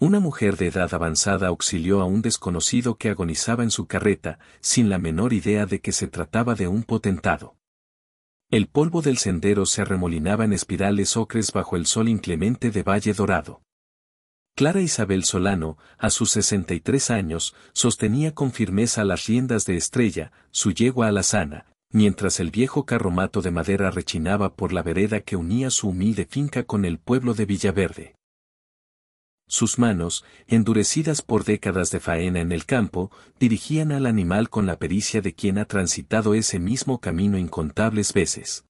Una mujer de edad avanzada auxilió a un desconocido que agonizaba en su carreta, sin la menor idea de que se trataba de un potentado. El polvo del sendero se arremolinaba en espirales ocres bajo el sol inclemente de Valle Dorado. Clara Isabel Solano, a sus 63 años, sostenía con firmeza las riendas de Estrella, su yegua alazana, mientras el viejo carromato de madera rechinaba por la vereda que unía su humilde finca con el pueblo de Villaverde. Sus manos, endurecidas por décadas de faena en el campo, dirigían al animal con la pericia de quien ha transitado ese mismo camino incontables veces.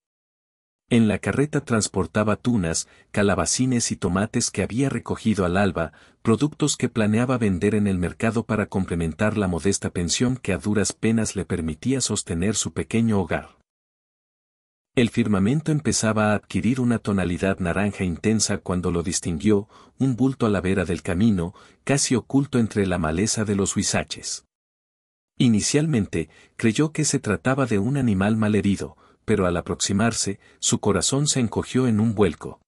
En la carreta transportaba tunas, calabacines y tomates que había recogido al alba, productos que planeaba vender en el mercado para complementar la modesta pensión que a duras penas le permitía sostener su pequeño hogar. El firmamento empezaba a adquirir una tonalidad naranja intensa cuando lo distinguió, un bulto a la vera del camino, casi oculto entre la maleza de los huizaches. Inicialmente, creyó que se trataba de un animal malherido, pero al aproximarse, su corazón se encogió en un vuelco.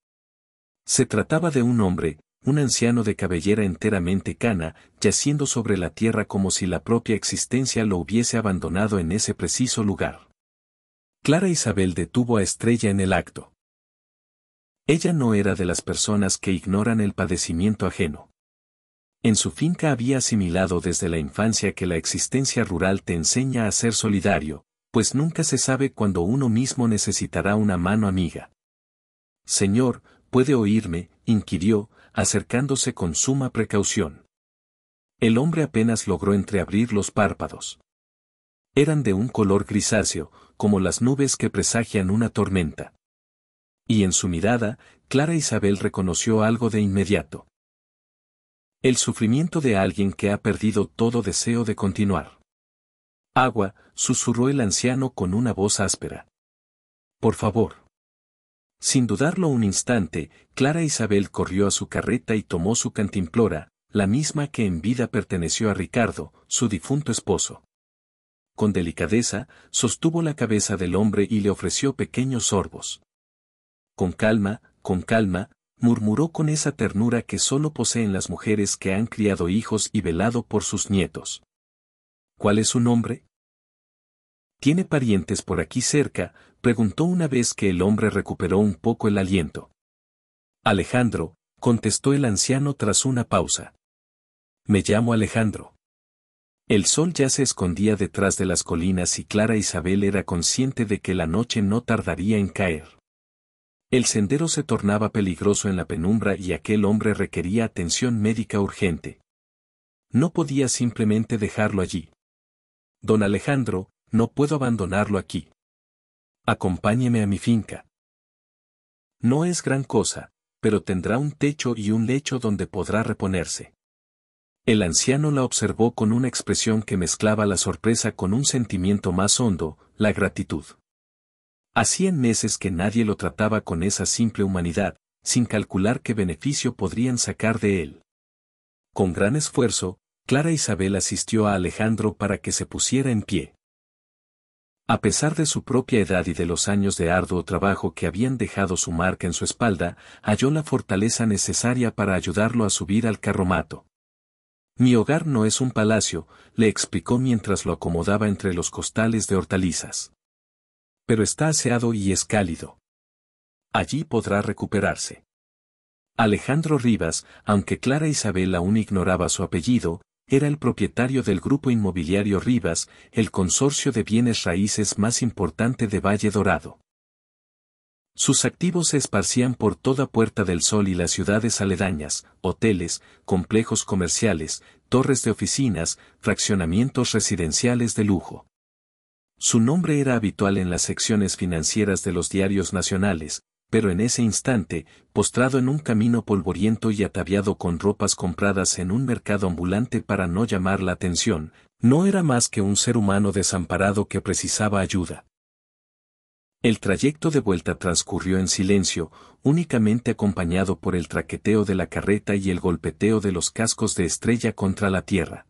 Se trataba de un hombre, un anciano de cabellera enteramente cana, yaciendo sobre la tierra como si la propia existencia lo hubiese abandonado en ese preciso lugar. Clara Isabel detuvo a Estrella en el acto. Ella no era de las personas que ignoran el padecimiento ajeno. En su finca había asimilado desde la infancia que la existencia rural te enseña a ser solidario, pues nunca se sabe cuándo uno mismo necesitará una mano amiga. «Señor, ¿puede oírme?», inquirió, acercándose con suma precaución. El hombre apenas logró entreabrir los párpados. Eran de un color grisáceo, como las nubes que presagian una tormenta. Y en su mirada, Clara Isabel reconoció algo de inmediato. El sufrimiento de alguien que ha perdido todo deseo de continuar. «Agua», susurró el anciano con una voz áspera. «Por favor». Sin dudarlo un instante, Clara Isabel corrió a su carreta y tomó su cantimplora, la misma que en vida perteneció a Ricardo, su difunto esposo. Con delicadeza, sostuvo la cabeza del hombre y le ofreció pequeños sorbos. Con calma, murmuró con esa ternura que solo poseen las mujeres que han criado hijos y velado por sus nietos. «¿Cuál es su nombre?». «¿Tiene parientes por aquí cerca?», preguntó una vez que el hombre recuperó un poco el aliento. «Alejandro», contestó el anciano tras una pausa. «Me llamo Alejandro». El sol ya se escondía detrás de las colinas y Clara Isabel era consciente de que la noche no tardaría en caer. El sendero se tornaba peligroso en la penumbra y aquel hombre requería atención médica urgente. No podía simplemente dejarlo allí. «Don Alejandro, no puedo abandonarlo aquí. Acompáñeme a mi finca». «No es gran cosa, pero tendrá un techo y un lecho donde podrá reponerse». El anciano la observó con una expresión que mezclaba la sorpresa con un sentimiento más hondo, la gratitud. Hacían meses que nadie lo trataba con esa simple humanidad, sin calcular qué beneficio podrían sacar de él. Con gran esfuerzo, Clara Isabel asistió a Alejandro para que se pusiera en pie. A pesar de su propia edad y de los años de arduo trabajo que habían dejado su marca en su espalda, halló la fortaleza necesaria para ayudarlo a subir al carromato. «Mi hogar no es un palacio», le explicó mientras lo acomodaba entre los costales de hortalizas. «Pero está aseado y es cálido. Allí podrá recuperarse». Alejandro Rivas, aunque Clara Isabel aún ignoraba su apellido, era el propietario del grupo inmobiliario Rivas, el consorcio de bienes raíces más importante de Valle Dorado. Sus activos se esparcían por toda Puerta del Sol y las ciudades aledañas, hoteles, complejos comerciales, torres de oficinas, fraccionamientos residenciales de lujo. Su nombre era habitual en las secciones financieras de los diarios nacionales, pero en ese instante, postrado en un camino polvoriento y ataviado con ropas compradas en un mercado ambulante para no llamar la atención, no era más que un ser humano desamparado que precisaba ayuda. El trayecto de vuelta transcurrió en silencio, únicamente acompañado por el traqueteo de la carreta y el golpeteo de los cascos de Estrella contra la tierra.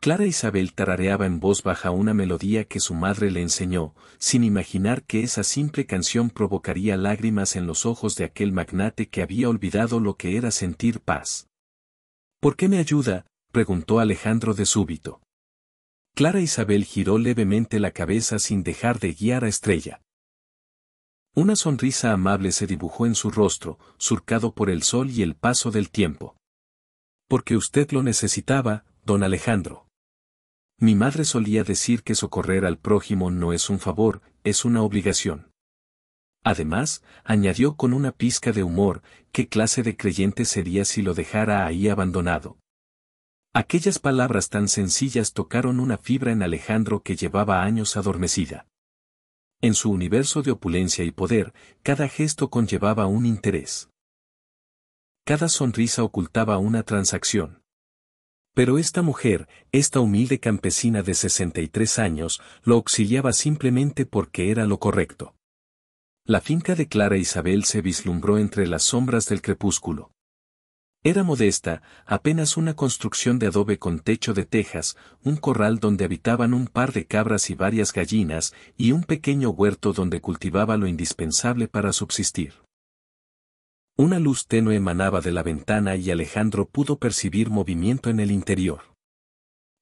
Clara Isabel tarareaba en voz baja una melodía que su madre le enseñó, sin imaginar que esa simple canción provocaría lágrimas en los ojos de aquel magnate que había olvidado lo que era sentir paz. ¿Por qué me ayuda?, preguntó Alejandro de súbito. Clara Isabel giró levemente la cabeza sin dejar de guiar a Estrella. Una sonrisa amable se dibujó en su rostro, surcado por el sol y el paso del tiempo. Porque usted lo necesitaba, don Alejandro. Mi madre solía decir que socorrer al prójimo no es un favor, es una obligación. Además, añadió con una pizca de humor, ¿qué clase de creyente sería si lo dejara ahí abandonado? Aquellas palabras tan sencillas tocaron una fibra en Alejandro que llevaba años adormecida. En su universo de opulencia y poder, cada gesto conllevaba un interés. Cada sonrisa ocultaba una transacción. Pero esta mujer, esta humilde campesina de 63 años, lo auxiliaba simplemente porque era lo correcto. La finca de Clara Isabel se vislumbró entre las sombras del crepúsculo. Era modesta, apenas una construcción de adobe con techo de tejas, un corral donde habitaban un par de cabras y varias gallinas, y un pequeño huerto donde cultivaba lo indispensable para subsistir. Una luz tenue emanaba de la ventana y Alejandro pudo percibir movimiento en el interior.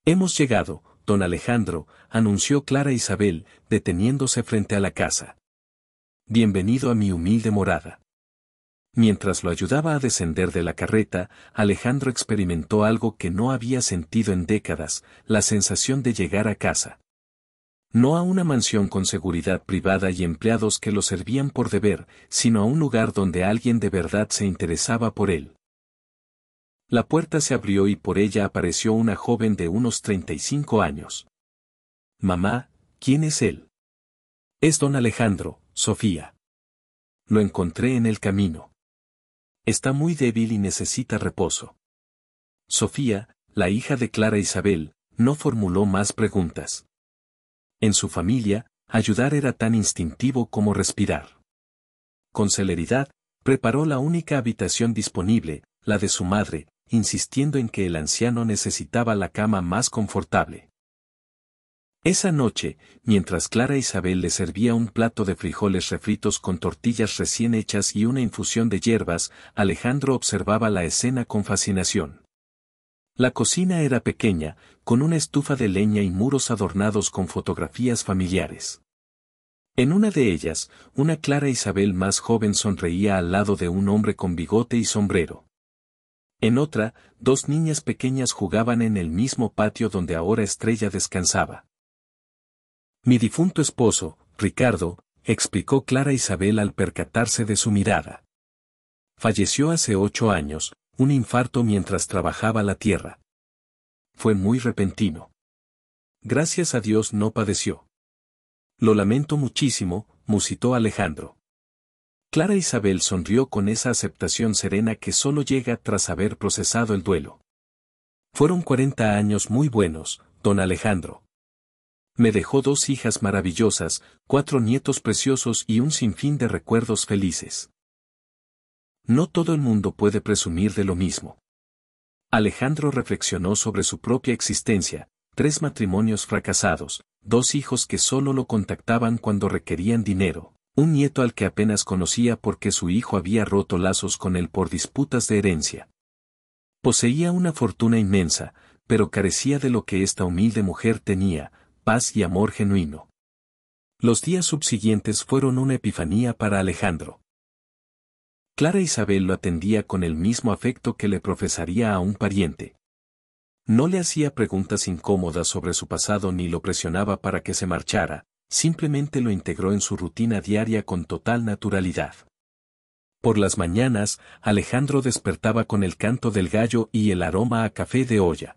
«Hemos llegado, don Alejandro», anunció Clara Isabel, deteniéndose frente a la casa. «Bienvenido a mi humilde morada». Mientras lo ayudaba a descender de la carreta, Alejandro experimentó algo que no había sentido en décadas, la sensación de llegar a casa. No a una mansión con seguridad privada y empleados que lo servían por deber, sino a un lugar donde alguien de verdad se interesaba por él. La puerta se abrió y por ella apareció una joven de unos 35 años. «Mamá, ¿quién es él?» «Es don Alejandro, Sofía. Lo encontré en el camino. Está muy débil y necesita reposo». Sofía, la hija de Clara Isabel, no formuló más preguntas. En su familia, ayudar era tan instintivo como respirar. Con celeridad, preparó la única habitación disponible, la de su madre, insistiendo en que el anciano necesitaba la cama más confortable. Esa noche, mientras Clara Isabel le servía un plato de frijoles refritos con tortillas recién hechas y una infusión de hierbas, Alejandro observaba la escena con fascinación. La cocina era pequeña, con una estufa de leña y muros adornados con fotografías familiares. En una de ellas, una Clara Isabel más joven sonreía al lado de un hombre con bigote y sombrero. En otra, dos niñas pequeñas jugaban en el mismo patio donde ahora Estrella descansaba. «Mi difunto esposo, Ricardo», explicó Clara Isabel al percatarse de su mirada. «Falleció hace 8 años, un infarto mientras trabajaba la tierra. Fue muy repentino. Gracias a Dios no padeció». «Lo lamento muchísimo», musitó Alejandro. Clara Isabel sonrió con esa aceptación serena que solo llega tras haber procesado el duelo. «Fueron 40 años muy buenos, don Alejandro. Me dejó 2 hijas maravillosas, 4 nietos preciosos y un sinfín de recuerdos felices. No todo el mundo puede presumir de lo mismo». Alejandro reflexionó sobre su propia existencia: 3 matrimonios fracasados, 2 hijos que solo lo contactaban cuando requerían dinero, un nieto al que apenas conocía porque su hijo había roto lazos con él por disputas de herencia. Poseía una fortuna inmensa, pero carecía de lo que esta humilde mujer tenía: paz y amor genuino. Los días subsiguientes fueron una epifanía para Alejandro. Clara Isabel lo atendía con el mismo afecto que le profesaría a un pariente. No le hacía preguntas incómodas sobre su pasado ni lo presionaba para que se marchara, simplemente lo integró en su rutina diaria con total naturalidad. Por las mañanas, Alejandro despertaba con el canto del gallo y el aroma a café de olla.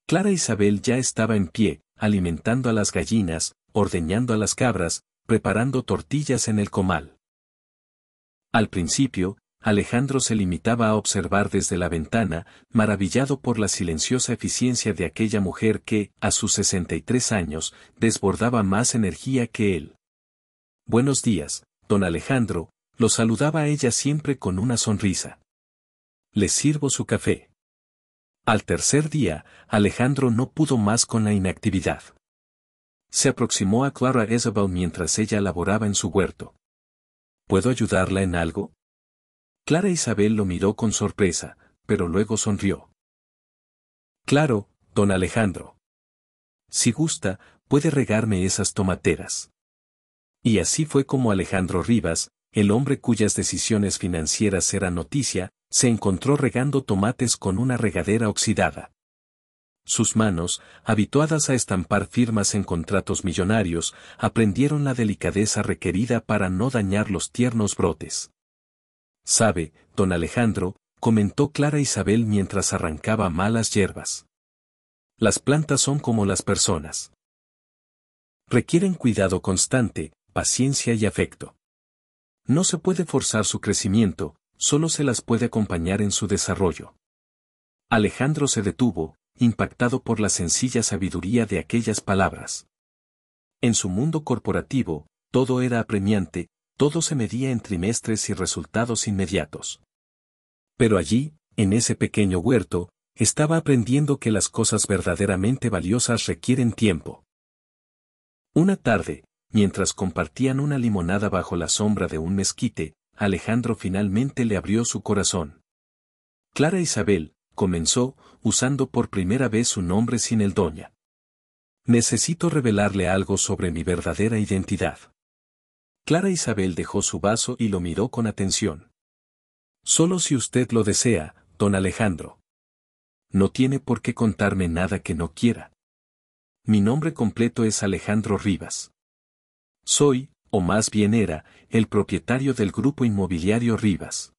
Clara Isabel ya estaba en pie, alimentando a las gallinas, ordeñando a las cabras, preparando tortillas en el comal. Al principio, Alejandro se limitaba a observar desde la ventana, maravillado por la silenciosa eficiencia de aquella mujer que, a sus 63 años, desbordaba más energía que él. «Buenos días, don Alejandro», lo saludaba a ella siempre con una sonrisa. «Les sirvo su café». Al tercer día, Alejandro no pudo más con la inactividad. Se aproximó a Clara Isabel mientras ella laboraba en su huerto. «¿Puedo ayudarla en algo?». Clara Isabel lo miró con sorpresa, pero luego sonrió. Claro, don Alejandro. Si gusta, puede regarme esas tomateras. Y así fue como Alejandro Rivas, el hombre cuyas decisiones financieras eran noticia, se encontró regando tomates con una regadera oxidada. Sus manos, habituadas a estampar firmas en contratos millonarios, aprendieron la delicadeza requerida para no dañar los tiernos brotes. «Sabe, don Alejandro», comentó Clara Isabel mientras arrancaba malas hierbas. «Las plantas son como las personas. Requieren cuidado constante, paciencia y afecto. No se puede forzar su crecimiento, solo se las puede acompañar en su desarrollo». Alejandro se detuvo, impactado por la sencilla sabiduría de aquellas palabras. En su mundo corporativo, todo era apremiante, todo se medía en trimestres y resultados inmediatos. Pero allí, en ese pequeño huerto, estaba aprendiendo que las cosas verdaderamente valiosas requieren tiempo. Una tarde, mientras compartían una limonada bajo la sombra de un mezquite, Alejandro finalmente le abrió su corazón. «Clara Isabel», comenzó, usando por primera vez su nombre sin el doña. «Necesito revelarle algo sobre mi verdadera identidad». Clara Isabel dejó su vaso y lo miró con atención. «Solo si usted lo desea, don Alejandro. No tiene por qué contarme nada que no quiera. Mi nombre completo es Alejandro Rivas. Soy, o más bien era, el propietario del grupo inmobiliario Rivas».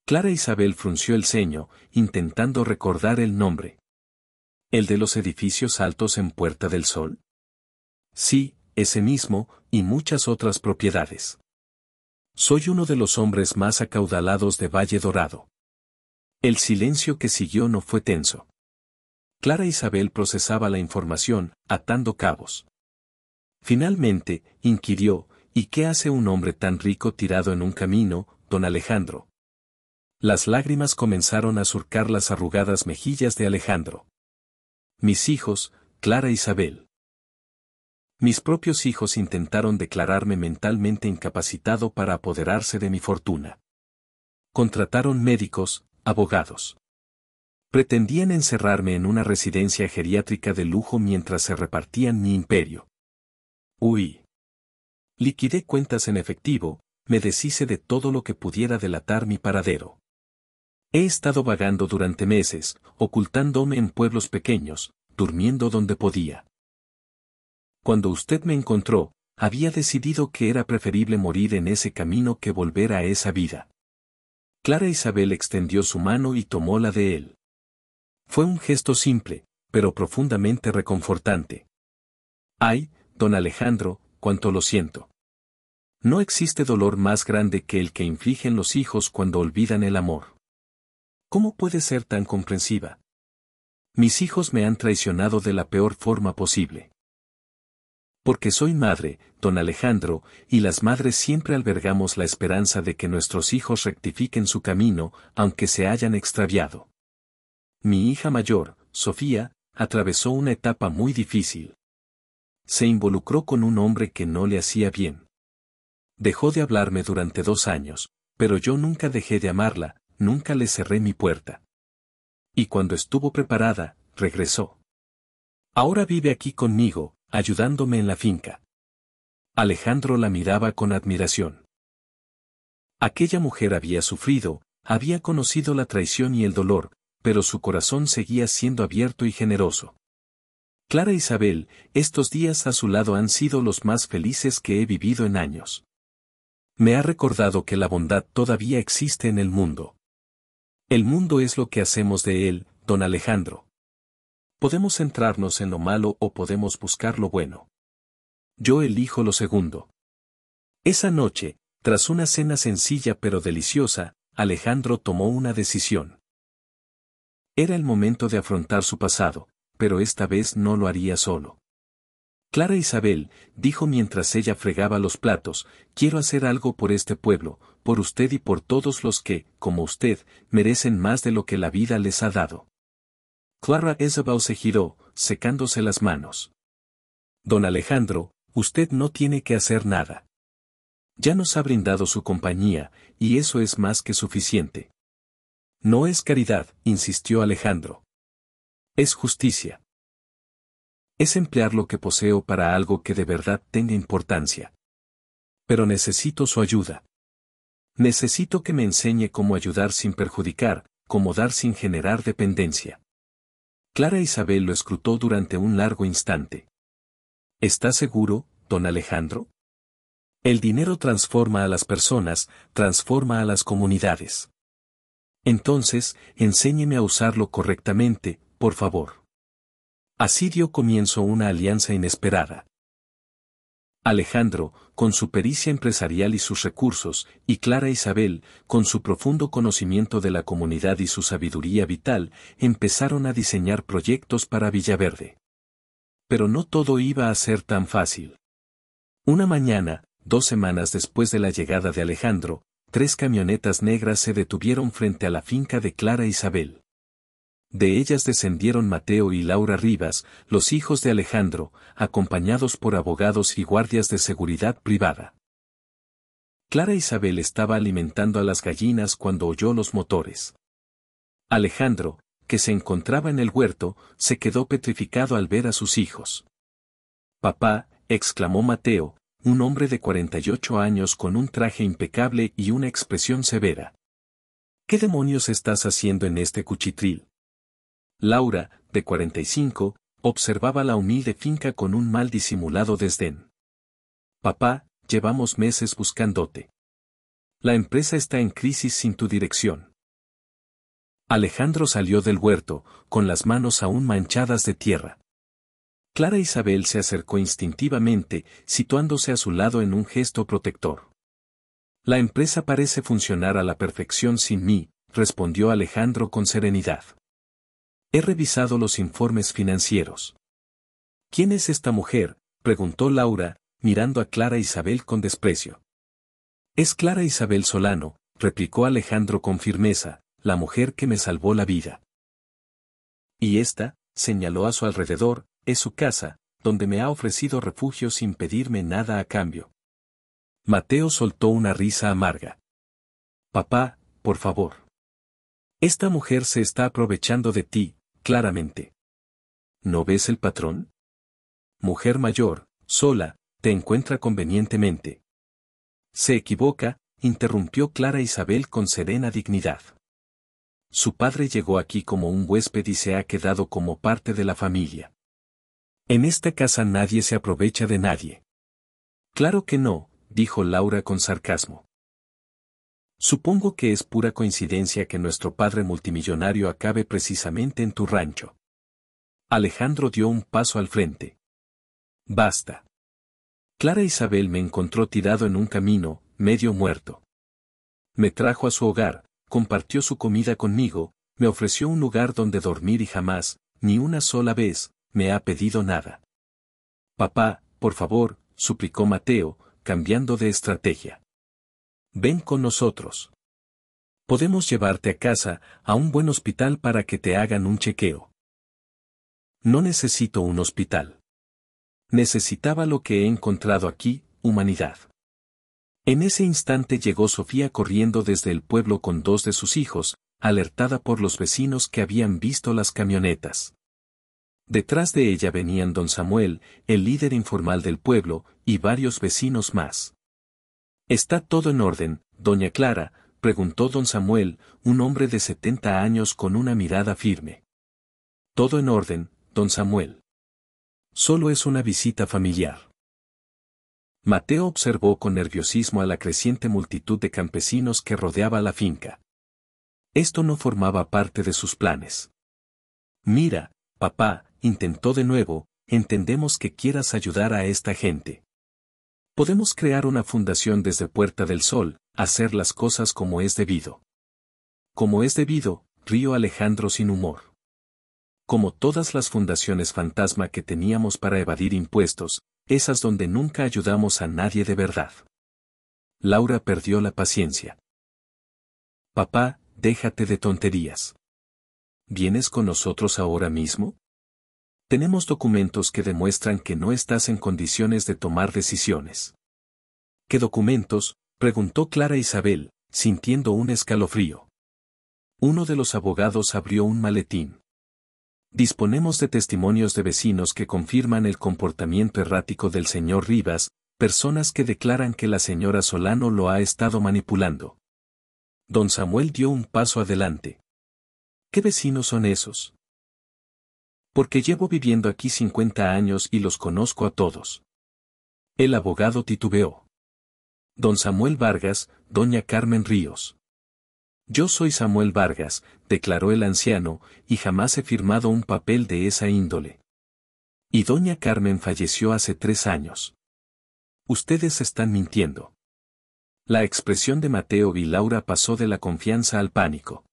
Clara Isabel frunció el ceño, intentando recordar el nombre. ¿El de los edificios altos en Puerta del Sol? Sí, ese mismo, y muchas otras propiedades. Soy uno de los hombres más acaudalados de Valle Dorado. El silencio que siguió no fue tenso. Clara Isabel procesaba la información, atando cabos. Finalmente, inquirió, ¿y qué hace un hombre tan rico tirado en un camino, don Alejandro? Las lágrimas comenzaron a surcar las arrugadas mejillas de Alejandro. «Mis hijos, Clara Isabel. Mis propios hijos intentaron declararme mentalmente incapacitado para apoderarse de mi fortuna. Contrataron médicos, abogados. Pretendían encerrarme en una residencia geriátrica de lujo mientras se repartían mi imperio. Huí. Liquidé cuentas en efectivo, me deshice de todo lo que pudiera delatar mi paradero. He estado vagando durante meses, ocultándome en pueblos pequeños, durmiendo donde podía. Cuando usted me encontró, había decidido que era preferible morir en ese camino que volver a esa vida». Clara Isabel extendió su mano y tomó la de él. Fue un gesto simple, pero profundamente reconfortante. «Ay, don Alejandro, cuánto lo siento. No existe dolor más grande que el que infligen los hijos cuando olvidan el amor. ¿Cómo puede ser tan comprensiva? Mis hijos me han traicionado de la peor forma posible. Porque soy madre, don Alejandro, y las madres siempre albergamos la esperanza de que nuestros hijos rectifiquen su camino, aunque se hayan extraviado. Mi hija mayor, Sofía, atravesó una etapa muy difícil. Se involucró con un hombre que no le hacía bien. Dejó de hablarme durante 2 años, pero yo nunca dejé de amarla, nunca le cerré mi puerta. Y cuando estuvo preparada, regresó. Ahora vive aquí conmigo, ayudándome en la finca». Alejandro la miraba con admiración. Aquella mujer había sufrido, había conocido la traición y el dolor, pero su corazón seguía siendo abierto y generoso. «Clara Isabel, estos días a su lado han sido los más felices que he vivido en años. Me ha recordado que la bondad todavía existe en el mundo. El mundo es lo que hacemos de él, don Alejandro. Podemos centrarnos en lo malo o podemos buscar lo bueno. Yo elijo lo segundo». Esa noche, tras una cena sencilla pero deliciosa, Alejandro tomó una decisión. Era el momento de afrontar su pasado, pero esta vez no lo haría solo. «Clara Isabel», dijo mientras ella fregaba los platos, «quiero hacer algo por este pueblo, por usted y por todos los que, como usted, merecen más de lo que la vida les ha dado». Clara Isabel se giró, secándose las manos. «Don Alejandro, usted no tiene que hacer nada. Ya nos ha brindado su compañía, y eso es más que suficiente». «No es caridad», insistió Alejandro. Es justicia. Es emplear lo que poseo para algo que de verdad tenga importancia. Pero necesito su ayuda. Necesito que me enseñe cómo ayudar sin perjudicar, cómo dar sin generar dependencia. Clara Isabel lo escrutó durante un largo instante. ¿Está seguro, don Alejandro? El dinero transforma a las personas, transforma a las comunidades. Entonces, enséñeme a usarlo correctamente, por favor. Así dio comienzo una alianza inesperada. Alejandro, con su pericia empresarial y sus recursos, y Clara Isabel, con su profundo conocimiento de la comunidad y su sabiduría vital, empezaron a diseñar proyectos para Villaverde. Pero no todo iba a ser tan fácil. Una mañana, 2 semanas después de la llegada de Alejandro, 3 camionetas negras se detuvieron frente a la finca de Clara Isabel. De ellas descendieron Mateo y Laura Rivas, los hijos de Alejandro, acompañados por abogados y guardias de seguridad privada. Clara Isabel estaba alimentando a las gallinas cuando oyó los motores. Alejandro, que se encontraba en el huerto, se quedó petrificado al ver a sus hijos. «Papá», exclamó Mateo, un hombre de 48 años con un traje impecable y una expresión severa. «¿Qué demonios estás haciendo en este cuchitril?». Laura, de 45, observaba la humilde finca con un mal disimulado desdén. «Papá, llevamos meses buscándote. La empresa está en crisis sin tu dirección». Alejandro salió del huerto, con las manos aún manchadas de tierra. Clara Isabel se acercó instintivamente, situándose a su lado en un gesto protector. «La empresa parece funcionar a la perfección sin mí», respondió Alejandro con serenidad. «He revisado los informes financieros». «¿Quién es esta mujer?», preguntó Laura, mirando a Clara Isabel con desprecio. «Es Clara Isabel Solano», replicó Alejandro con firmeza, «la mujer que me salvó la vida». «Y esta», señaló a su alrededor, «es su casa, donde me ha ofrecido refugio sin pedirme nada a cambio». Mateo soltó una risa amarga. «Papá, por favor. Esta mujer se está aprovechando de ti, claramente. ¿No ves el patrón? Mujer mayor, sola, te encuentra convenientemente». «Se equivoca», interrumpió Clara Isabel con serena dignidad. «Su padre llegó aquí como un huésped y se ha quedado como parte de la familia. En esta casa nadie se aprovecha de nadie». «Claro que no», dijo Laura con sarcasmo. «Supongo que es pura coincidencia que nuestro padre multimillonario acabe precisamente en tu rancho». Alejandro dio un paso al frente. «Basta. Clara Isabel me encontró tirado en un camino, medio muerto. Me trajo a su hogar, compartió su comida conmigo, me ofreció un lugar donde dormir y jamás, ni una sola vez, me ha pedido nada». «Papá, por favor», suplicó Mateo, cambiando de estrategia. «Ven con nosotros. Podemos llevarte a casa, a un buen hospital para que te hagan un chequeo». «No necesito un hospital. Necesitaba lo que he encontrado aquí, humanidad». En ese instante llegó Sofía corriendo desde el pueblo con 2 de sus hijos, alertada por los vecinos que habían visto las camionetas. Detrás de ella venían don Samuel, el líder informal del pueblo, y varios vecinos más. «¿Está todo en orden, doña Clara?», preguntó don Samuel, un hombre de 70 años con una mirada firme. «Todo en orden, don Samuel. Solo es una visita familiar». Mateo observó con nerviosismo a la creciente multitud de campesinos que rodeaba la finca. Esto no formaba parte de sus planes. «Mira, papá», intentó de nuevo, «entendemos que quieras ayudar a esta gente. Podemos crear una fundación desde Puerta del Sol, hacer las cosas como es debido». «Como es debido», rió Alejandro sin humor. «Como todas las fundaciones fantasma que teníamos para evadir impuestos, esas donde nunca ayudamos a nadie de verdad». Laura perdió la paciencia. «Papá, déjate de tonterías. ¿Vienes con nosotros ahora mismo? Tenemos documentos que demuestran que no estás en condiciones de tomar decisiones». «¿Qué documentos?», preguntó Clara Isabel, sintiendo un escalofrío. Uno de los abogados abrió un maletín. Disponemos de testimonios de vecinos que confirman el comportamiento errático del señor Rivas, personas que declaran que la señora Solano lo ha estado manipulando. Don Samuel dio un paso adelante. ¿Qué vecinos son esos? Porque llevo viviendo aquí 50 años y los conozco a todos. El abogado titubeó. Don Samuel Vargas, doña Carmen Ríos. Yo soy Samuel Vargas, declaró el anciano, y jamás he firmado un papel de esa índole. Y doña Carmen falleció hace 3 años. Ustedes están mintiendo. La expresión de Mateo y Laura pasó de la confianza al pánico.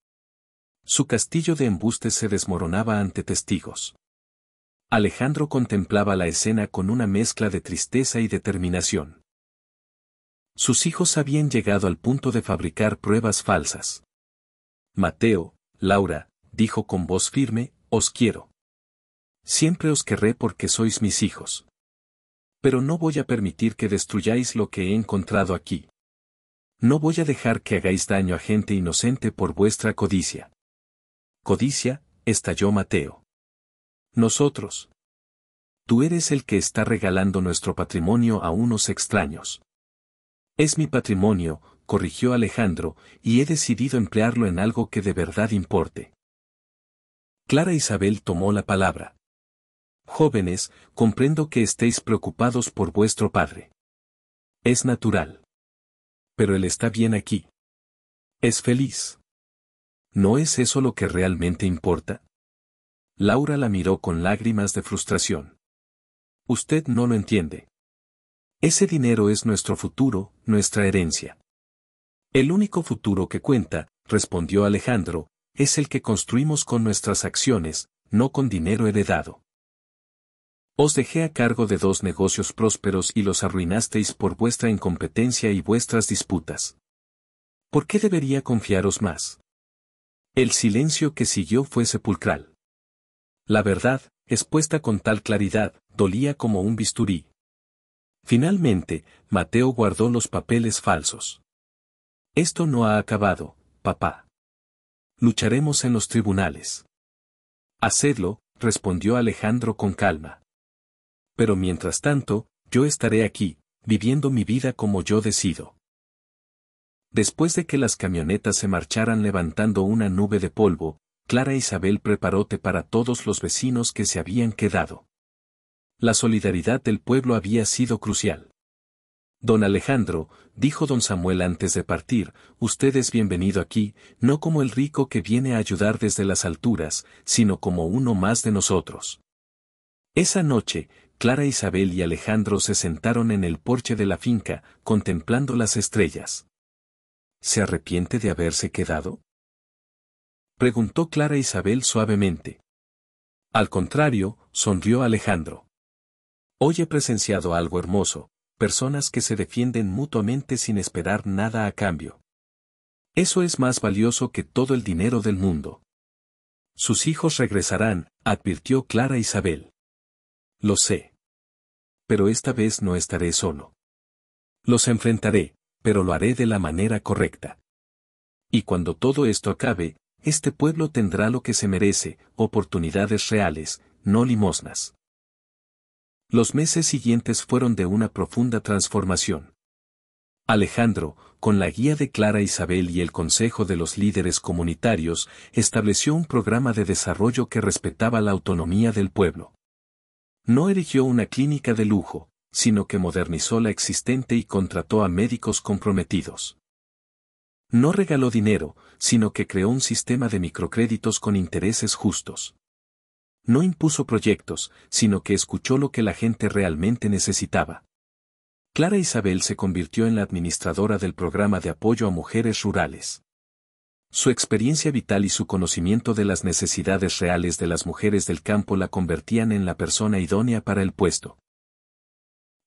Su castillo de embustes se desmoronaba ante testigos. Alejandro contemplaba la escena con una mezcla de tristeza y determinación. Sus hijos habían llegado al punto de fabricar pruebas falsas. Mateo, Laura, dijo con voz firme, os quiero. Siempre os querré porque sois mis hijos. Pero no voy a permitir que destruyáis lo que he encontrado aquí. No voy a dejar que hagáis daño a gente inocente por vuestra codicia. Codicia, estalló Mateo. Nosotros. Tú eres el que está regalando nuestro patrimonio a unos extraños. Es mi patrimonio, corrigió Alejandro, y he decidido emplearlo en algo que de verdad importe. Clara Isabel tomó la palabra. Jóvenes, comprendo que estéis preocupados por vuestro padre. Es natural. Pero él está bien aquí. Es feliz. ¿No es eso lo que realmente importa? Laura la miró con lágrimas de frustración. Usted no lo entiende. Ese dinero es nuestro futuro, nuestra herencia. El único futuro que cuenta, respondió Alejandro, es el que construimos con nuestras acciones, no con dinero heredado. Os dejé a cargo de 2 negocios prósperos y los arruinasteis por vuestra incompetencia y vuestras disputas. ¿Por qué debería confiaros más? El silencio que siguió fue sepulcral. La verdad, expuesta con tal claridad, dolía como un bisturí. Finalmente, Mateo guardó los papeles falsos. Esto no ha acabado, papá. Lucharemos en los tribunales. Hacedlo, respondió Alejandro con calma. Pero mientras tanto, yo estaré aquí, viviendo mi vida como yo decido. Después de que las camionetas se marcharan levantando una nube de polvo, Clara Isabel preparó té para todos los vecinos que se habían quedado. La solidaridad del pueblo había sido crucial. Don Alejandro, dijo don Samuel antes de partir, usted es bienvenido aquí, no como el rico que viene a ayudar desde las alturas, sino como uno más de nosotros. Esa noche, Clara Isabel y Alejandro se sentaron en el porche de la finca, contemplando las estrellas. ¿Se arrepiente de haberse quedado? Preguntó Clara Isabel suavemente. Al contrario, sonrió Alejandro. Hoy he presenciado algo hermoso, personas que se defienden mutuamente sin esperar nada a cambio. Eso es más valioso que todo el dinero del mundo. Sus hijos regresarán, advirtió Clara Isabel. Lo sé. Pero esta vez no estaré solo. Los enfrentaré, pero lo haré de la manera correcta. Y cuando todo esto acabe, este pueblo tendrá lo que se merece, oportunidades reales, no limosnas. Los meses siguientes fueron de una profunda transformación. Alejandro, con la guía de Clara Isabel y el consejo de los líderes comunitarios, estableció un programa de desarrollo que respetaba la autonomía del pueblo. No erigió una clínica de lujo, sino que modernizó la existente y contrató a médicos comprometidos. No regaló dinero, sino que creó un sistema de microcréditos con intereses justos. No impuso proyectos, sino que escuchó lo que la gente realmente necesitaba. Clara Isabel se convirtió en la administradora del programa de apoyo a mujeres rurales. Su experiencia vital y su conocimiento de las necesidades reales de las mujeres del campo la convertían en la persona idónea para el puesto.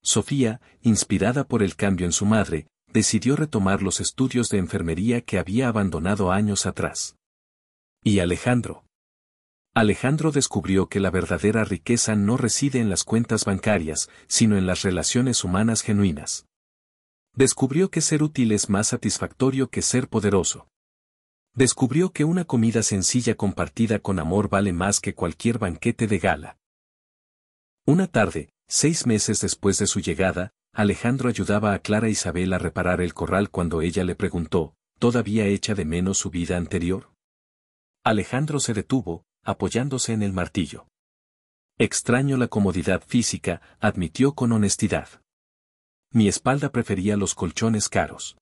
Sofía, inspirada por el cambio en su madre, decidió retomar los estudios de enfermería que había abandonado años atrás. ¿Y Alejandro? Alejandro descubrió que la verdadera riqueza no reside en las cuentas bancarias, sino en las relaciones humanas genuinas. Descubrió que ser útil es más satisfactorio que ser poderoso. Descubrió que una comida sencilla compartida con amor vale más que cualquier banquete de gala. Una tarde, 6 meses después de su llegada, Alejandro ayudaba a Clara Isabel a reparar el corral cuando ella le preguntó, ¿todavía echa de menos su vida anterior? Alejandro se detuvo, apoyándose en el martillo. Extraño la comodidad física, admitió con honestidad. Mi espalda prefería los colchones caros.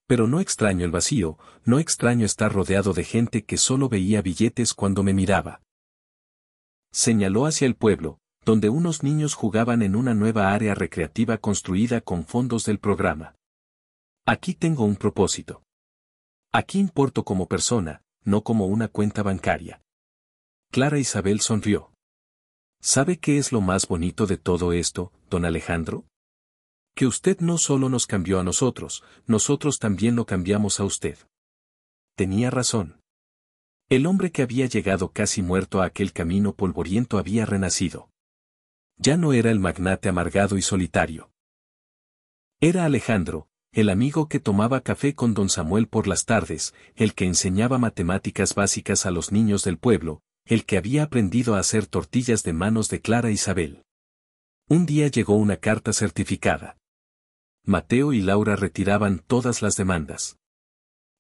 Pero no extraño el vacío, no extraño estar rodeado de gente que solo veía billetes cuando me miraba. Señaló hacia el pueblo, donde unos niños jugaban en una nueva área recreativa construida con fondos del programa. Aquí tengo un propósito. Aquí importo como persona, no como una cuenta bancaria. Clara Isabel sonrió. ¿Sabe qué es lo más bonito de todo esto, don Alejandro? Que usted no solo nos cambió a nosotros también lo cambiamos a usted. Tenía razón. El hombre que había llegado casi muerto a aquel camino polvoriento había renacido. Ya no era el magnate amargado y solitario. Era Alejandro, el amigo que tomaba café con don Samuel por las tardes, el que enseñaba matemáticas básicas a los niños del pueblo, el que había aprendido a hacer tortillas de manos de Clara Isabel. Un día llegó una carta certificada. Mateo y Laura retiraban todas las demandas.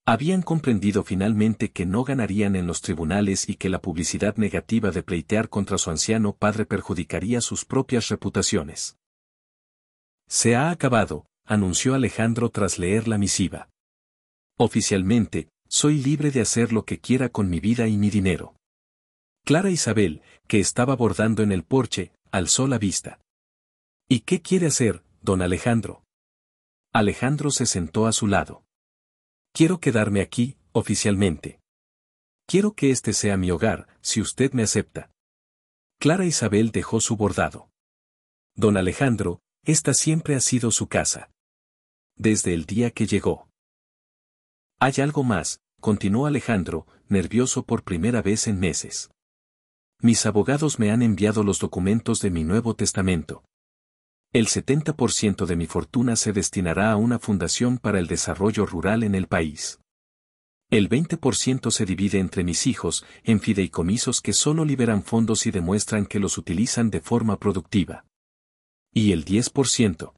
Habían comprendido finalmente que no ganarían en los tribunales y que la publicidad negativa de pleitear contra su anciano padre perjudicaría sus propias reputaciones. Se ha acabado, anunció Alejandro tras leer la misiva. Oficialmente, soy libre de hacer lo que quiera con mi vida y mi dinero. Clara Isabel, que estaba bordando en el porche, alzó la vista. ¿Y qué quiere hacer, don Alejandro? Alejandro se sentó a su lado. Quiero quedarme aquí, oficialmente. Quiero que este sea mi hogar, si usted me acepta. Clara Isabel dejó su bordado. Don Alejandro, esta siempre ha sido su casa. Desde el día que llegó. Hay algo más, continuó Alejandro, nervioso por primera vez en meses. Mis abogados me han enviado los documentos de mi Nuevo Testamento. El 70% de mi fortuna se destinará a una fundación para el desarrollo rural en el país. El 20% se divide entre mis hijos, en fideicomisos que solo liberan fondos y demuestran que los utilizan de forma productiva. ¿Y el 10%?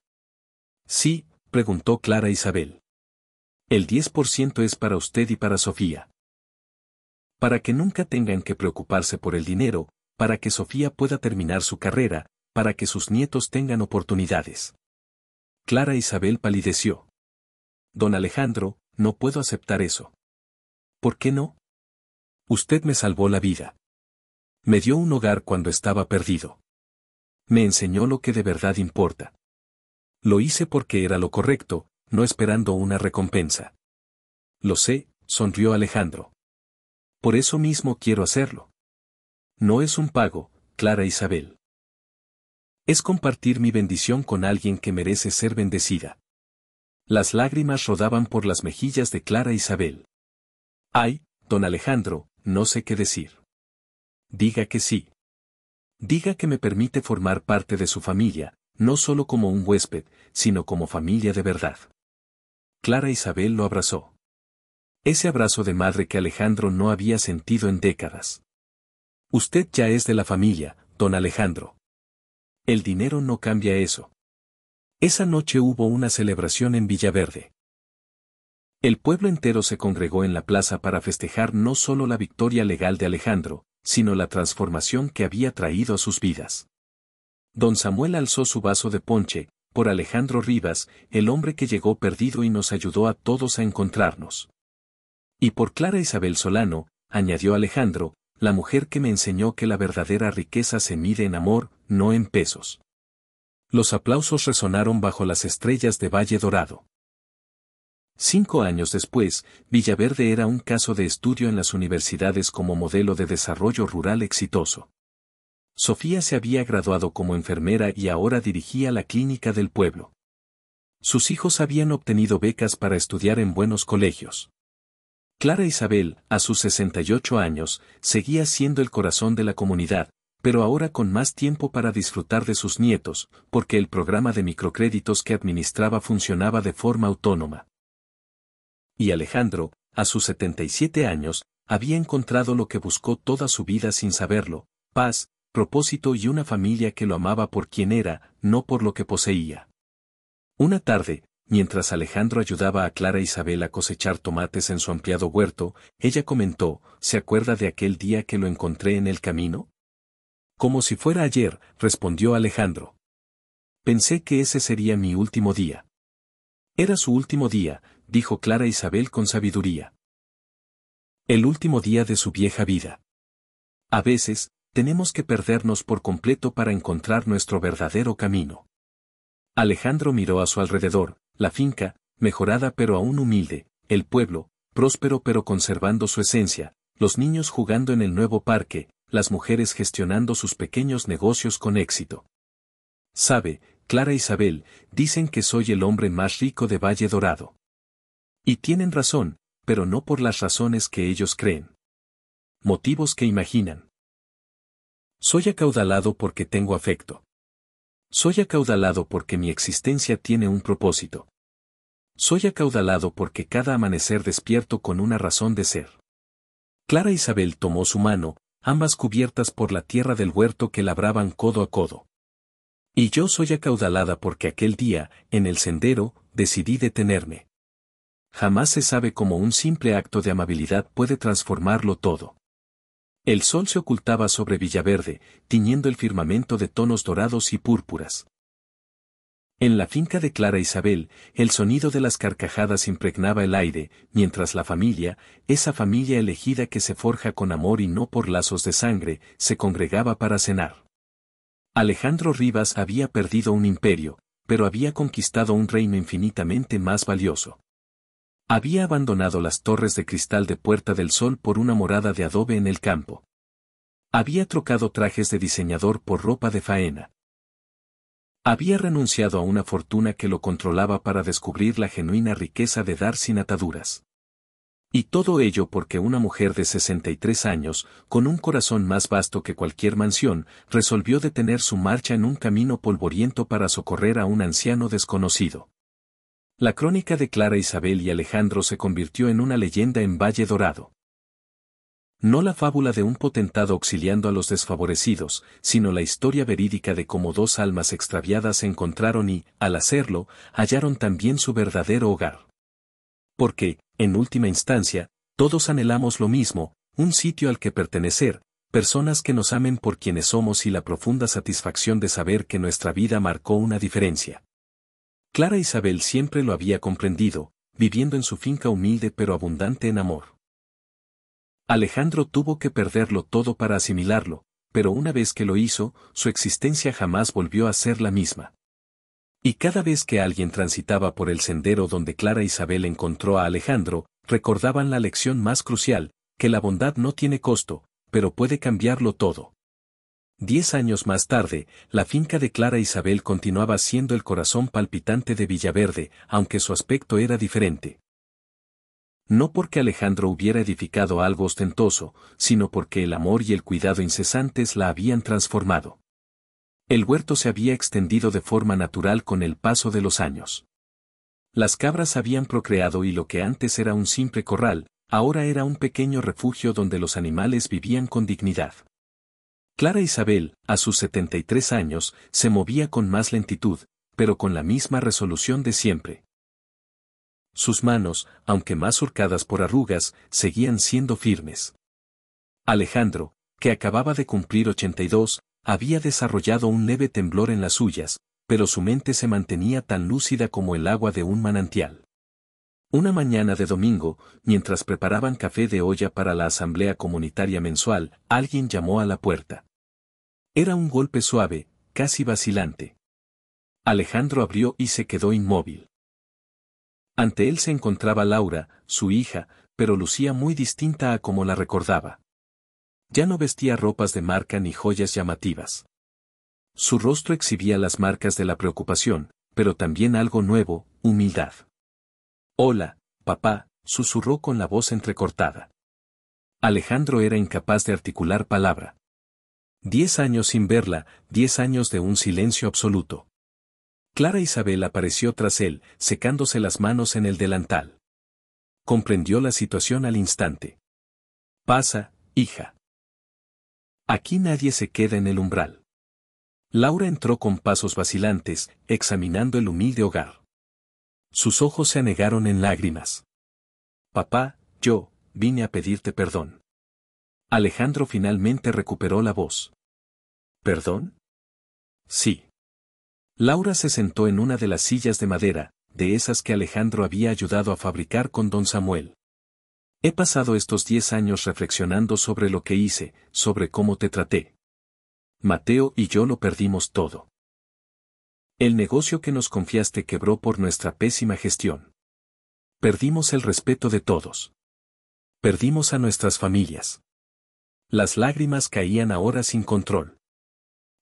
Sí, preguntó Clara Isabel. El 10% es para usted y para Sofía. Para que nunca tengan que preocuparse por el dinero, para que Sofía pueda terminar su carrera, para que sus nietos tengan oportunidades. Clara Isabel palideció. Don Alejandro, no puedo aceptar eso. ¿Por qué no? Usted me salvó la vida. Me dio un hogar cuando estaba perdido. Me enseñó lo que de verdad importa. Lo hice porque era lo correcto, no esperando una recompensa. Lo sé, sonrió Alejandro. Por eso mismo quiero hacerlo. No es un pago, Clara Isabel. Es compartir mi bendición con alguien que merece ser bendecida. Las lágrimas rodaban por las mejillas de Clara Isabel. Ay, don Alejandro, no sé qué decir. Diga que sí. Diga que me permite formar parte de su familia, no solo como un huésped, sino como familia de verdad. Clara Isabel lo abrazó. Ese abrazo de madre que Alejandro no había sentido en décadas. Usted ya es de la familia, don Alejandro. El dinero no cambia eso. Esa noche hubo una celebración en Villaverde. El pueblo entero se congregó en la plaza para festejar no solo la victoria legal de Alejandro, sino la transformación que había traído a sus vidas. Don Samuel alzó su vaso de ponche, por Alejandro Rivas, el hombre que llegó perdido y nos ayudó a todos a encontrarnos. Y por Clara Isabel Solano, añadió Alejandro, la mujer que me enseñó que la verdadera riqueza se mide en amor, no en pesos. Los aplausos resonaron bajo las estrellas de Valle Dorado. 5 años después, Villaverde era un caso de estudio en las universidades como modelo de desarrollo rural exitoso. Sofía se había graduado como enfermera y ahora dirigía la clínica del pueblo. Sus hijos habían obtenido becas para estudiar en buenos colegios. Clara Isabel, a sus 68 años, seguía siendo el corazón de la comunidad, pero ahora con más tiempo para disfrutar de sus nietos, porque el programa de microcréditos que administraba funcionaba de forma autónoma. Y Alejandro, a sus 77 años, había encontrado lo que buscó toda su vida sin saberlo: paz, propósito y una familia que lo amaba por quien era, no por lo que poseía. Una tarde, mientras Alejandro ayudaba a Clara Isabel a cosechar tomates en su ampliado huerto, ella comentó: ¿Se acuerda de aquel día que lo encontré en el camino? Como si fuera ayer, respondió Alejandro. Pensé que ese sería mi último día. Era su último día, dijo Clara Isabel con sabiduría. El último día de su vieja vida. A veces, tenemos que perdernos por completo para encontrar nuestro verdadero camino. Alejandro miró a su alrededor: la finca, mejorada pero aún humilde, el pueblo, próspero pero conservando su esencia, los niños jugando en el nuevo parque, las mujeres gestionando sus pequeños negocios con éxito. Sabe, Clara Isabel, dicen que soy el hombre más rico de Valle Dorado. Y tienen razón, pero no por las razones que ellos creen. Motivos que imaginan. Soy acaudalado porque tengo afecto. Soy acaudalado porque mi existencia tiene un propósito. Soy acaudalado porque cada amanecer despierto con una razón de ser. Clara Isabel tomó su mano, ambas cubiertas por la tierra del huerto que labraban codo a codo. Y yo soy acaudalada porque aquel día, en el sendero, decidí detenerme. Jamás se sabe cómo un simple acto de amabilidad puede transformarlo todo. El sol se ocultaba sobre Villaverde, tiñendo el firmamento de tonos dorados y púrpuras. En la finca de Clara Isabel, el sonido de las carcajadas impregnaba el aire, mientras la familia, esa familia elegida que se forja con amor y no por lazos de sangre, se congregaba para cenar. Alejandro Rivas había perdido un imperio, pero había conquistado un reino infinitamente más valioso. Había abandonado las torres de cristal de Puerta del Sol por una morada de adobe en el campo. Había trocado trajes de diseñador por ropa de faena. Había renunciado a una fortuna que lo controlaba para descubrir la genuina riqueza de dar sin ataduras. Y todo ello porque una mujer de 63 años, con un corazón más vasto que cualquier mansión, resolvió detener su marcha en un camino polvoriento para socorrer a un anciano desconocido. La crónica de Clara Isabel y Alejandro se convirtió en una leyenda en Valle Dorado. No la fábula de un potentado auxiliando a los desfavorecidos, sino la historia verídica de cómo dos almas extraviadas se encontraron y, al hacerlo, hallaron también su verdadero hogar. Porque, en última instancia, todos anhelamos lo mismo: un sitio al que pertenecer, personas que nos amen por quienes somos y la profunda satisfacción de saber que nuestra vida marcó una diferencia. Clara Isabel siempre lo había comprendido, viviendo en su finca humilde pero abundante en amor. Alejandro tuvo que perderlo todo para asimilarlo, pero una vez que lo hizo, su existencia jamás volvió a ser la misma. Y cada vez que alguien transitaba por el sendero donde Clara Isabel encontró a Alejandro, recordaban la lección más crucial: que la bondad no tiene costo, pero puede cambiarlo todo. 10 años más tarde, la finca de Clara Isabel continuaba siendo el corazón palpitante de Villaverde, aunque su aspecto era diferente. No porque Alejandro hubiera edificado algo ostentoso, sino porque el amor y el cuidado incesantes la habían transformado. El huerto se había extendido de forma natural con el paso de los años. Las cabras habían procreado y lo que antes era un simple corral, ahora era un pequeño refugio donde los animales vivían con dignidad. Clara Isabel, a sus 73 años, se movía con más lentitud, pero con la misma resolución de siempre. Sus manos, aunque más surcadas por arrugas, seguían siendo firmes. Alejandro, que acababa de cumplir 82, había desarrollado un leve temblor en las suyas, pero su mente se mantenía tan lúcida como el agua de un manantial. Una mañana de domingo, mientras preparaban café de olla para la asamblea comunitaria mensual, alguien llamó a la puerta. Era un golpe suave, casi vacilante. Alejandro abrió y se quedó inmóvil. Ante él se encontraba Laura, su hija, pero lucía muy distinta a como la recordaba. Ya no vestía ropas de marca ni joyas llamativas. Su rostro exhibía las marcas de la preocupación, pero también algo nuevo: humildad. «Hola, papá», susurró con la voz entrecortada. Alejandro era incapaz de articular palabra. 10 años sin verla, 10 años de un silencio absoluto. Clara Isabel apareció tras él, secándose las manos en el delantal. Comprendió la situación al instante. Pasa, hija. Aquí nadie se queda en el umbral. Laura entró con pasos vacilantes, examinando el humilde hogar. Sus ojos se anegaron en lágrimas. Papá, yo vine a pedirte perdón. Alejandro finalmente recuperó la voz. ¿Perdón? Sí. Laura se sentó en una de las sillas de madera, de esas que Alejandro había ayudado a fabricar con don Samuel. He pasado estos 10 años reflexionando sobre lo que hice, sobre cómo te traté. Mateo y yo lo perdimos todo. El negocio que nos confiaste quebró por nuestra pésima gestión. Perdimos el respeto de todos. Perdimos a nuestras familias. Las lágrimas caían ahora sin control.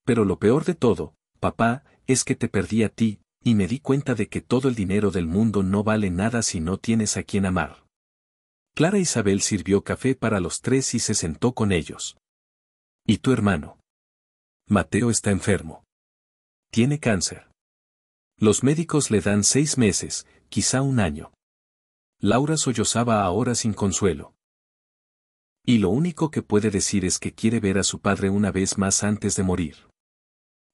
Pero lo peor de todo, papá, es que te perdí a ti, y me di cuenta de que todo el dinero del mundo no vale nada si no tienes a quien amar. Clara Isabel sirvió café para los 3 y se sentó con ellos. ¿Y tu hermano? Mateo está enfermo. Tiene cáncer. Los médicos le dan 6 meses, quizá 1 año. Laura sollozaba ahora sin consuelo. Y lo único que puede decir es que quiere ver a su padre una vez más antes de morir.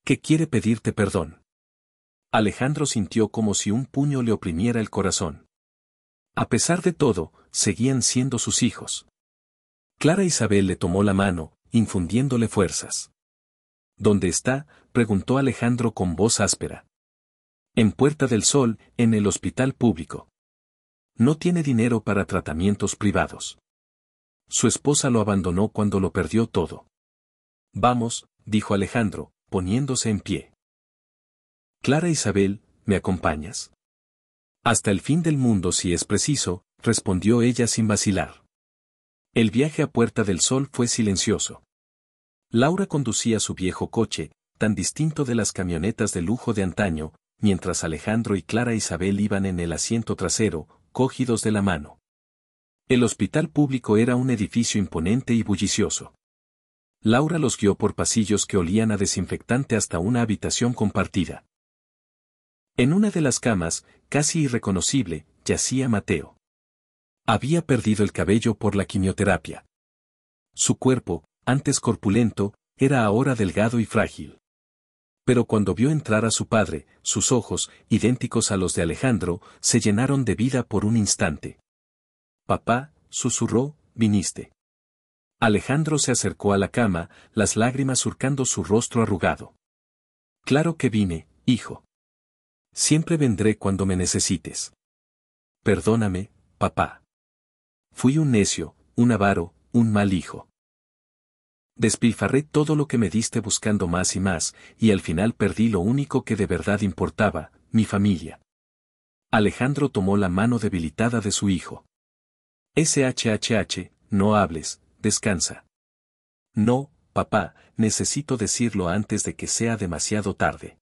Que quiere pedirte perdón. Alejandro sintió como si un puño le oprimiera el corazón. A pesar de todo, seguían siendo sus hijos. Clara Isabel le tomó la mano, infundiéndole fuerzas. ¿Dónde está?, preguntó Alejandro con voz áspera. En Puerta del Sol, en el hospital público. No tiene dinero para tratamientos privados. Su esposa lo abandonó cuando lo perdió todo. Vamos, dijo Alejandro, poniéndose en pie. Clara Isabel, ¿me acompañas? Hasta el fin del mundo si es preciso, respondió ella sin vacilar. El viaje a Puerta del Sol fue silencioso. Laura conducía su viejo coche, tan distinto de las camionetas de lujo de antaño, mientras Alejandro y Clara Isabel iban en el asiento trasero, cogidos de la mano. El hospital público era un edificio imponente y bullicioso. Laura los guió por pasillos que olían a desinfectante hasta una habitación compartida. En una de las camas, casi irreconocible, yacía Mateo. Había perdido el cabello por la quimioterapia. Su cuerpo, antes corpulento, era ahora delgado y frágil. Pero cuando vio entrar a su padre, sus ojos, idénticos a los de Alejandro, se llenaron de vida por un instante. Papá, susurró, viniste. Alejandro se acercó a la cama, las lágrimas surcando su rostro arrugado. Claro que vine, hijo. Siempre vendré cuando me necesites. Perdóname, papá. Fui un necio, un avaro, un mal hijo. Despilfarré todo lo que me diste buscando más y más, y al final perdí lo único que de verdad importaba, mi familia. Alejandro tomó la mano debilitada de su hijo. SHHH, no hables, descansa. No, papá, necesito decirlo antes de que sea demasiado tarde.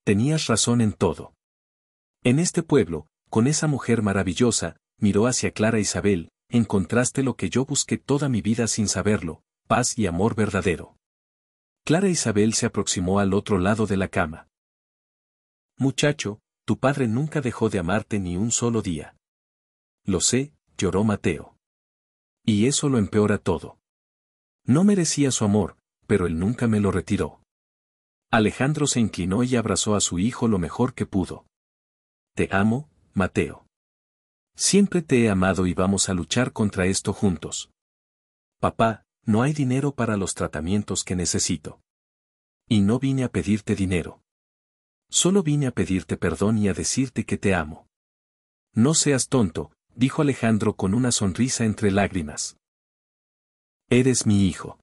Tenías razón en todo. En este pueblo, con esa mujer maravillosa, miró hacia Clara Isabel, encontraste lo que yo busqué toda mi vida sin saberlo, paz y amor verdadero. Clara Isabel se aproximó al otro lado de la cama. Muchacho, tu padre nunca dejó de amarte ni un solo día. Lo sé, lloró Mateo. Y eso lo empeora todo. No merecía su amor, pero él nunca me lo retiró. Alejandro se inclinó y abrazó a su hijo lo mejor que pudo. Te amo, Mateo. Siempre te he amado y vamos a luchar contra esto juntos. Papá, no hay dinero para los tratamientos que necesito. Y no vine a pedirte dinero. Solo vine a pedirte perdón y a decirte que te amo. No seas tonto, dijo Alejandro con una sonrisa entre lágrimas. Eres mi hijo.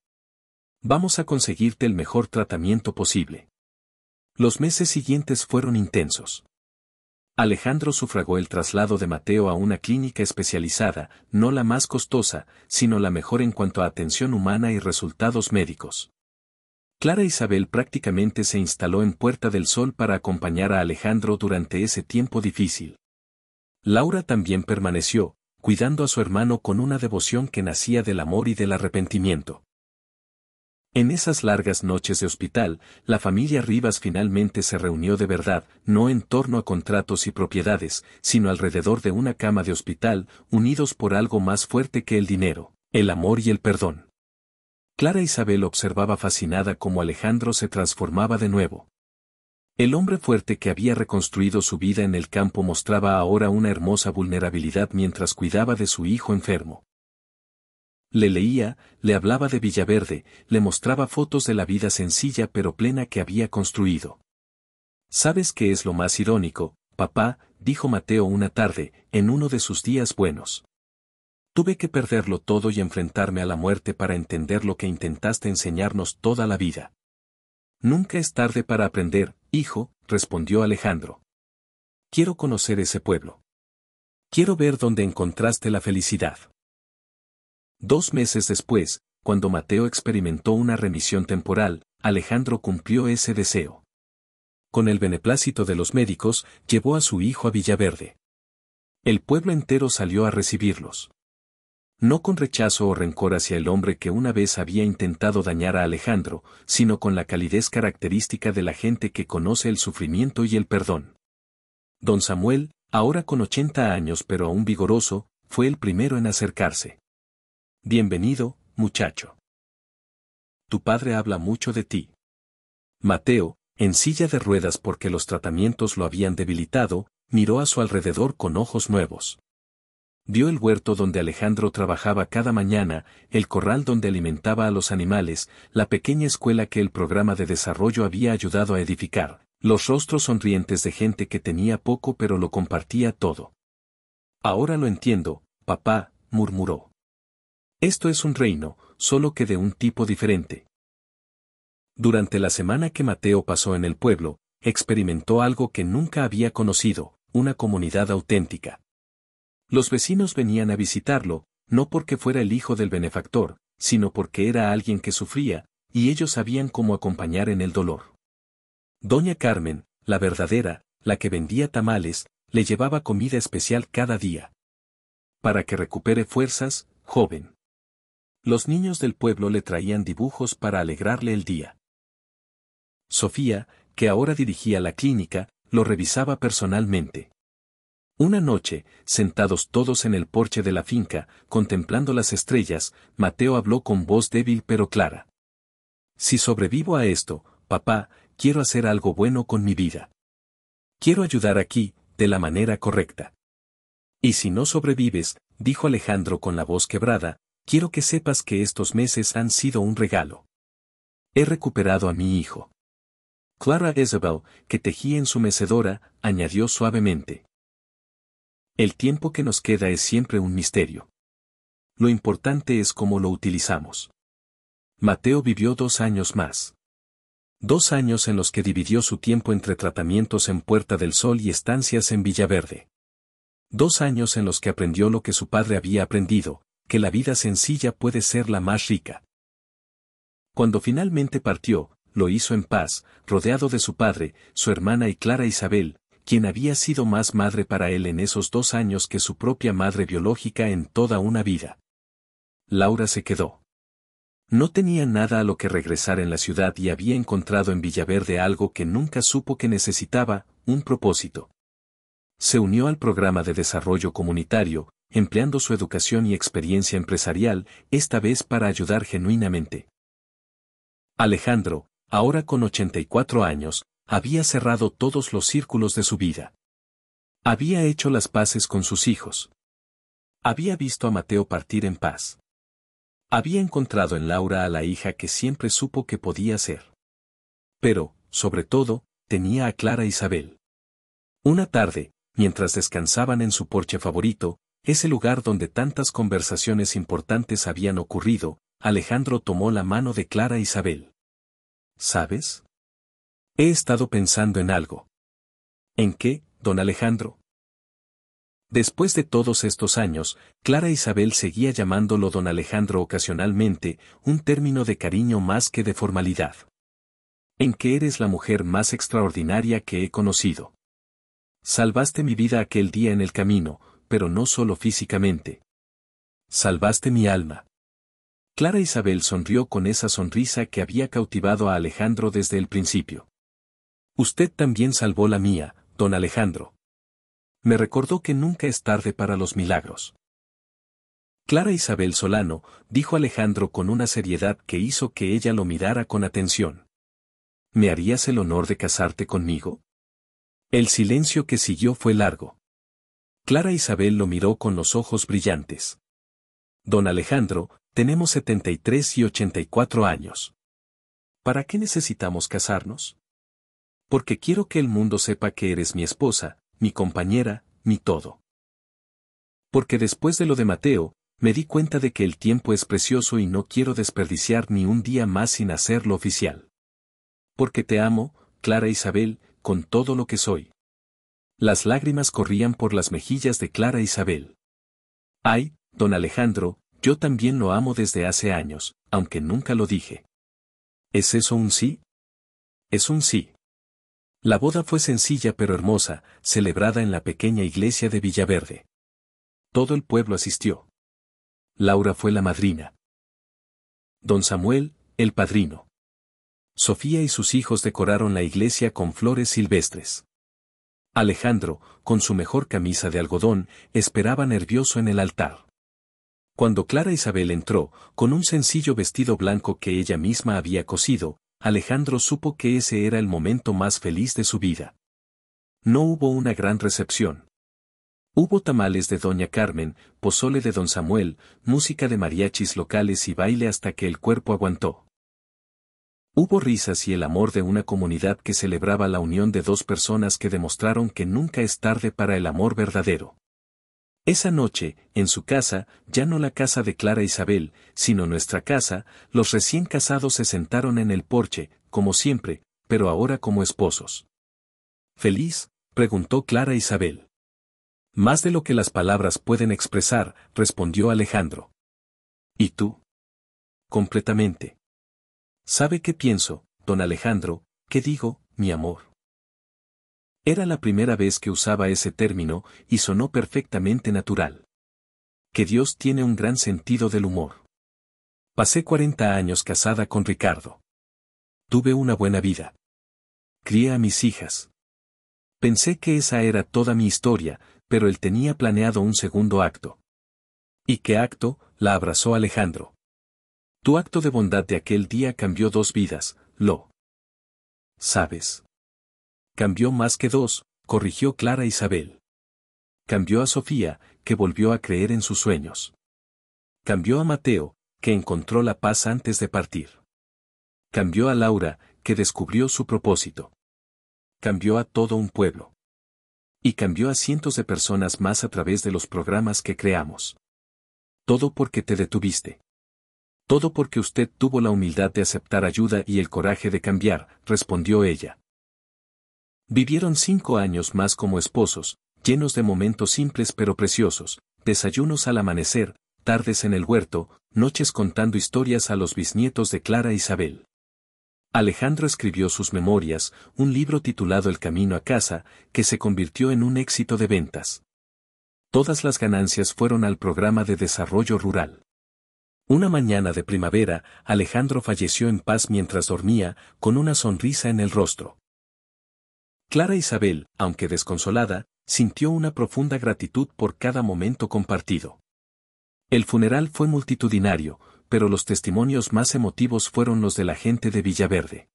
Vamos a conseguirte el mejor tratamiento posible. Los meses siguientes fueron intensos. Alejandro sufragó el traslado de Mateo a una clínica especializada, no la más costosa, sino la mejor en cuanto a atención humana y resultados médicos. Clara Isabel prácticamente se instaló en Puerta del Sol para acompañar a Alejandro durante ese tiempo difícil. Laura también permaneció, cuidando a su hermano con una devoción que nacía del amor y del arrepentimiento. En esas largas noches de hospital, la familia Rivas finalmente se reunió de verdad, no en torno a contratos y propiedades, sino alrededor de una cama de hospital, unidos por algo más fuerte que el dinero, el amor y el perdón. Clara Isabel observaba fascinada cómo Alejandro se transformaba de nuevo. El hombre fuerte que había reconstruido su vida en el campo mostraba ahora una hermosa vulnerabilidad mientras cuidaba de su hijo enfermo. Le leía, le hablaba de Villaverde, le mostraba fotos de la vida sencilla pero plena que había construido. ¿Sabes qué es lo más irónico, papá?, dijo Mateo una tarde, en uno de sus días buenos. Tuve que perderlo todo y enfrentarme a la muerte para entender lo que intentaste enseñarnos toda la vida. Nunca es tarde para aprender, hijo, respondió Alejandro. Quiero conocer ese pueblo. Quiero ver dónde encontraste la felicidad. 2 meses después, cuando Mateo experimentó una remisión temporal, Alejandro cumplió ese deseo. Con el beneplácito de los médicos, llevó a su hijo a Villaverde. El pueblo entero salió a recibirlos. No con rechazo o rencor hacia el hombre que una vez había intentado dañar a Alejandro, sino con la calidez característica de la gente que conoce el sufrimiento y el perdón. Don Samuel, ahora con 80 años pero aún vigoroso, fue el primero en acercarse. Bienvenido, muchacho. Tu padre habla mucho de ti. Mateo, en silla de ruedas porque los tratamientos lo habían debilitado, miró a su alrededor con ojos nuevos. Vio el huerto donde Alejandro trabajaba cada mañana, el corral donde alimentaba a los animales, la pequeña escuela que el programa de desarrollo había ayudado a edificar, los rostros sonrientes de gente que tenía poco pero lo compartía todo. Ahora lo entiendo, papá, murmuró. Esto es un reino, solo que de un tipo diferente. Durante la semana que Mateo pasó en el pueblo, experimentó algo que nunca había conocido, una comunidad auténtica. Los vecinos venían a visitarlo, no porque fuera el hijo del benefactor, sino porque era alguien que sufría, y ellos sabían cómo acompañar en el dolor. Doña Carmen, la verdadera, la que vendía tamales, le llevaba comida especial cada día. Para que recupere fuerzas, joven. Los niños del pueblo le traían dibujos para alegrarle el día. Sofía, que ahora dirigía la clínica, lo revisaba personalmente. Una noche, sentados todos en el porche de la finca, contemplando las estrellas, Mateo habló con voz débil pero clara. Si sobrevivo a esto, papá, quiero hacer algo bueno con mi vida. Quiero ayudar aquí, de la manera correcta. Y si no sobrevives, dijo Alejandro con la voz quebrada, quiero que sepas que estos meses han sido un regalo. He recuperado a mi hijo. Clara Isabel, que tejía en su mecedora, añadió suavemente. El tiempo que nos queda es siempre un misterio. Lo importante es cómo lo utilizamos. Mateo vivió 2 años más. 2 años en los que dividió su tiempo entre tratamientos en Puerta del Sol y estancias en Villaverde. 2 años en los que aprendió lo que su padre había aprendido, que la vida sencilla puede ser la más rica. Cuando finalmente partió, lo hizo en paz, rodeado de su padre, su hermana y Clara Isabel, quien había sido más madre para él en esos 2 años que su propia madre biológica en toda una vida. Laura se quedó. No tenía nada a lo que regresar en la ciudad y había encontrado en Villaverde algo que nunca supo que necesitaba, un propósito. Se unió al programa de desarrollo comunitario, empleando su educación y experiencia empresarial, esta vez para ayudar genuinamente. Alejandro, ahora con 84 años, había cerrado todos los círculos de su vida. Había hecho las paces con sus hijos. Había visto a Mateo partir en paz. Había encontrado en Laura a la hija que siempre supo que podía ser. Pero, sobre todo, tenía a Clara Isabel. Una tarde, mientras descansaban en su porche favorito, ese lugar donde tantas conversaciones importantes habían ocurrido, Alejandro tomó la mano de Clara Isabel. ¿Sabes? He estado pensando en algo. ¿En qué, don Alejandro? Después de todos estos años, Clara Isabel seguía llamándolo don Alejandro ocasionalmente, un término de cariño más que de formalidad. En que eres la mujer más extraordinaria que he conocido. Salvaste mi vida aquel día en el camino, pero no solo físicamente. Salvaste mi alma. Clara Isabel sonrió con esa sonrisa que había cautivado a Alejandro desde el principio. Usted también salvó la mía, don Alejandro. Me recordó que nunca es tarde para los milagros. Clara Isabel Solano, dijo Alejandro con una seriedad que hizo que ella lo mirara con atención. ¿Me harías el honor de casarte conmigo? El silencio que siguió fue largo. Clara Isabel lo miró con los ojos brillantes. Don Alejandro, tenemos 73 y 84 años. ¿Para qué necesitamos casarnos? Porque quiero que el mundo sepa que eres mi esposa, mi compañera, mi todo. Porque después de lo de Mateo, me di cuenta de que el tiempo es precioso y no quiero desperdiciar ni un día más sin hacerlo oficial. Porque te amo, Clara Isabel, con todo lo que soy. Las lágrimas corrían por las mejillas de Clara Isabel. Ay, don Alejandro, yo también lo amo desde hace años, aunque nunca lo dije. ¿Es eso un sí? Es un sí. La boda fue sencilla pero hermosa, celebrada en la pequeña iglesia de Villaverde. Todo el pueblo asistió. Laura fue la madrina. Don Samuel, el padrino. Sofía y sus hijos decoraron la iglesia con flores silvestres. Alejandro, con su mejor camisa de algodón, esperaba nervioso en el altar. Cuando Clara Isabel entró, con un sencillo vestido blanco que ella misma había cosido, Alejandro supo que ese era el momento más feliz de su vida. No hubo una gran recepción. Hubo tamales de doña Carmen, pozole de don Samuel, música de mariachis locales y baile hasta que el cuerpo aguantó. Hubo risas y el amor de una comunidad que celebraba la unión de dos personas que demostraron que nunca es tarde para el amor verdadero. Esa noche, en su casa, ya no la casa de Clara Isabel, sino nuestra casa, los recién casados se sentaron en el porche, como siempre, pero ahora como esposos. ¿Feliz?, preguntó Clara Isabel. Más de lo que las palabras pueden expresar, respondió Alejandro. ¿Y tú? Completamente. ¿Sabe qué pienso, don Alejandro, qué digo, mi amor? Era la primera vez que usaba ese término, y sonó perfectamente natural. Que Dios tiene un gran sentido del humor. Pasé 40 años casada con Ricardo. Tuve una buena vida. Crié a mis hijas. Pensé que esa era toda mi historia, pero él tenía planeado un segundo acto. ¿Y qué acto?, la abrazó Alejandro. Tu acto de bondad de aquel día cambió 2 vidas, ¿lo sabes? Cambió más que 2, corrigió Clara Isabel. Cambió a Sofía, que volvió a creer en sus sueños. Cambió a Mateo, que encontró la paz antes de partir. Cambió a Laura, que descubrió su propósito. Cambió a todo un pueblo. Y cambió a cientos de personas más a través de los programas que creamos. Todo porque te detuviste. Todo porque usted tuvo la humildad de aceptar ayuda y el coraje de cambiar, respondió ella. Vivieron 5 años más como esposos, llenos de momentos simples pero preciosos, desayunos al amanecer, tardes en el huerto, noches contando historias a los bisnietos de Clara Isabel. Alejandro escribió sus memorias, un libro titulado El camino a casa, que se convirtió en un éxito de ventas. Todas las ganancias fueron al programa de desarrollo rural. Una mañana de primavera, Alejandro falleció en paz mientras dormía, con una sonrisa en el rostro. Clara Isabel, aunque desconsolada, sintió una profunda gratitud por cada momento compartido. El funeral fue multitudinario, pero los testimonios más emotivos fueron los de la gente de Villaverde.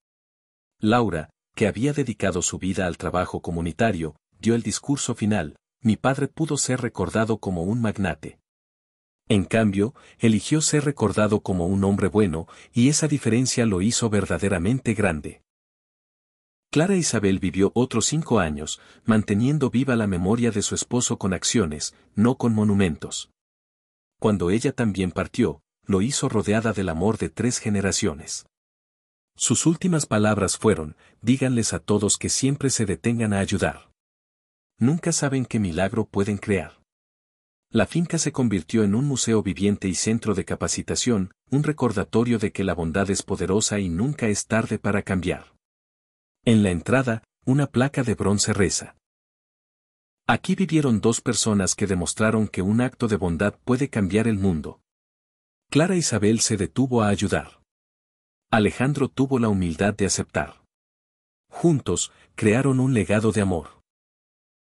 Laura, que había dedicado su vida al trabajo comunitario, dio el discurso final: mi padre pudo ser recordado como un magnate. En cambio, eligió ser recordado como un hombre bueno, y esa diferencia lo hizo verdaderamente grande. Clara Isabel vivió otros 5 años, manteniendo viva la memoria de su esposo con acciones, no con monumentos. Cuando ella también partió, lo hizo rodeada del amor de 3 generaciones. Sus últimas palabras fueron: díganles a todos que siempre se detengan a ayudar. Nunca saben qué milagro pueden crear. La finca se convirtió en un museo viviente y centro de capacitación, un recordatorio de que la bondad es poderosa y nunca es tarde para cambiar. En la entrada, una placa de bronce reza: aquí vivieron 2 personas que demostraron que un acto de bondad puede cambiar el mundo. Clara Isabel se detuvo a ayudar. Alejandro tuvo la humildad de aceptar. Juntos, crearon un legado de amor.